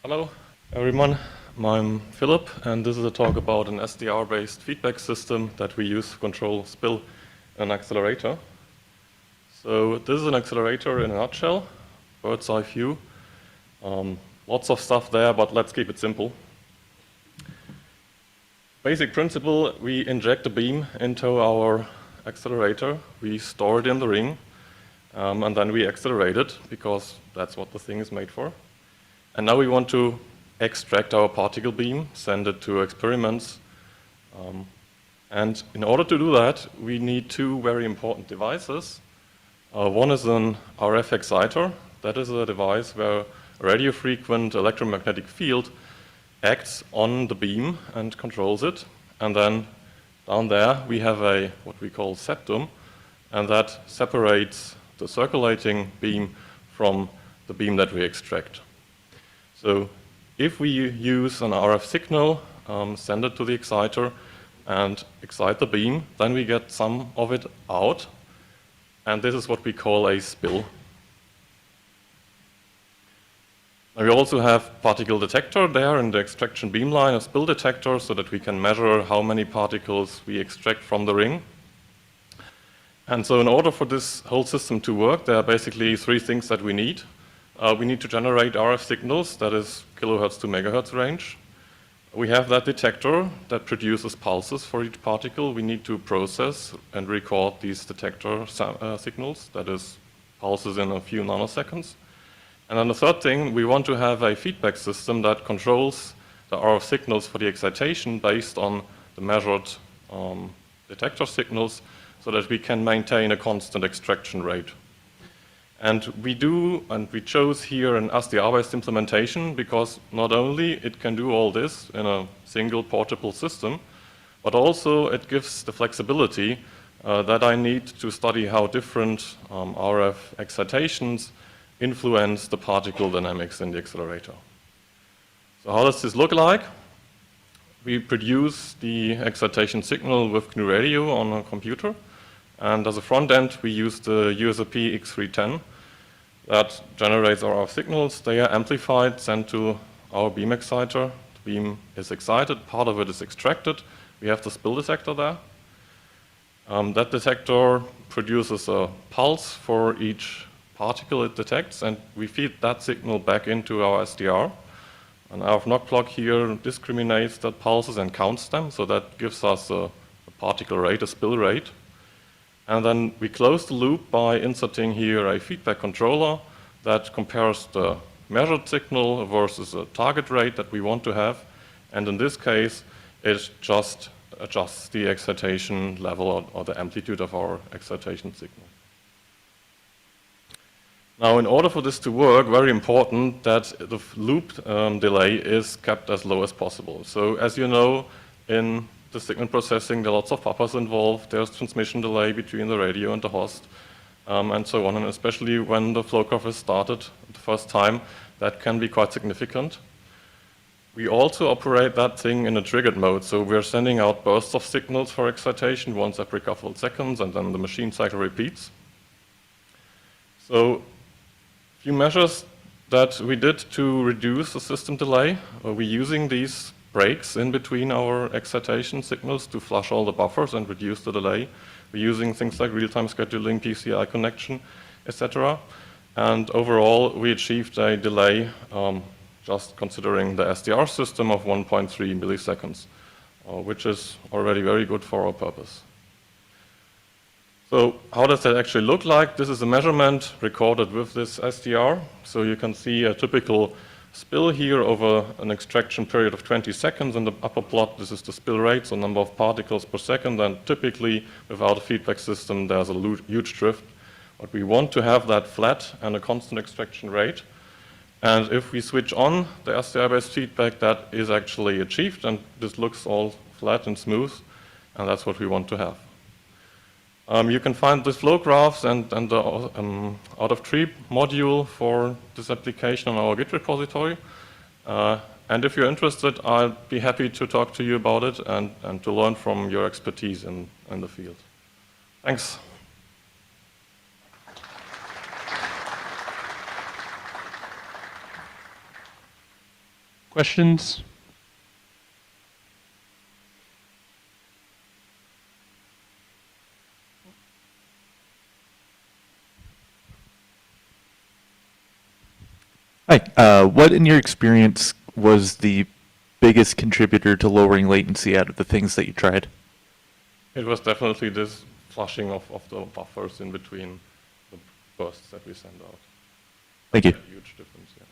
Hello, everyone. I'm Philip, and this is a talk about an SDR-based feedback system that we use to control spill in an accelerator. So this is an accelerator in a nutshell, bird's eye view. Lots of stuff there, but let's keep it simple. Basic principle, we inject a beam into our accelerator, we store it in the ring, and then we accelerate it, because that's what the thing is made for. And now we want to extract our particle beam, send it to experiments. And in order to do that, we need two very important devices. One is an RF exciter. That is a device where a radio frequent electromagnetic field acts on the beam and controls it. And then down there, we have what we call septum, and that separates the circulating beam from the beam that we extract. So if we use an RF signal, send it to the exciter, and excite the beam, then we get some of it out, and this is what we call a spill. Now we also have particle detector there in the extraction beamline, a spill detector, so that we can measure how many particles we extract from the ring. And so in order for this whole system to work, there are basically three things that we need. We need to generate RF signals, that is kilohertz to megahertz range. We have that detector that produces pulses for each particle. We need to process and record these detector signals, that is pulses in a few nanoseconds. And then the third thing, we want to have a feedback system that controls the RF signals for the excitation based on the measured detector signals, so that we can maintain a constant extraction rate. And we chose here an SDR-based implementation because not only it can do all this in a single portable system, but also it gives the flexibility that I need to study how different RF excitations influence the particle dynamics in the accelerator. So how does this look like? We produce the excitation signal with GNU Radio on a computer, and as a front end we use the USRP X310 that generates RF signals. They are amplified, sent to our beam exciter. The beam is excited, part of it is extracted. We have the spill detector there. That detector produces a pulse for each particle it detects, and we feed that signal back into our SDR. An RFNoC clock here discriminates the pulses and counts them, so that gives us a particle rate, a spill rate. And then we close the loop by inserting here a feedback controller that compares the measured signal versus a target rate that we want to have. And in this case, it just adjusts the excitation level or the amplitude of our excitation signal. Now, in order for this to work, very important that the loop delay is kept as low as possible. So as you know, in the signal processing, there are lots of buffers involved. There's transmission delay between the radio and the host, and so on. And especially when the flow curve is started the first time, that can be quite significant. We also operate that thing in a triggered mode. So we're sending out bursts of signals for excitation once every couple of seconds, and then the machine cycle repeats. So a few measures that we did to reduce the system delay. We're using these breaks in between our excitation signals to flush all the buffers and reduce the delay. We're using things like real-time scheduling, PCI connection, etc. And overall, we achieved a delay, just considering the SDR system, of 1.3 milliseconds, which is already very good for our purpose. So how does that actually look like? This is a measurement recorded with this SDR. So you can see a typical spill here over an extraction period of 20 seconds. In the upper plot, this is the spill rate, so number of particles per second. And typically, without a feedback system, there's a huge drift. But we want to have that flat and a constant extraction rate. And if we switch on the SDR-based feedback, that is actually achieved. And this looks all flat and smooth. And that's what we want to have. You can find the flow graphs and the out-of-tree module for this application on our Git repository. And if you're interested, I'll be happy to talk to you about it and to learn from your expertise in the field. Thanks. Questions? Hi. What, in your experience, was the biggest contributor to lowering latency out of the things that you tried? It was definitely this flushing of the buffers in between the bursts that we send out. Thank you. That's a huge difference, yeah.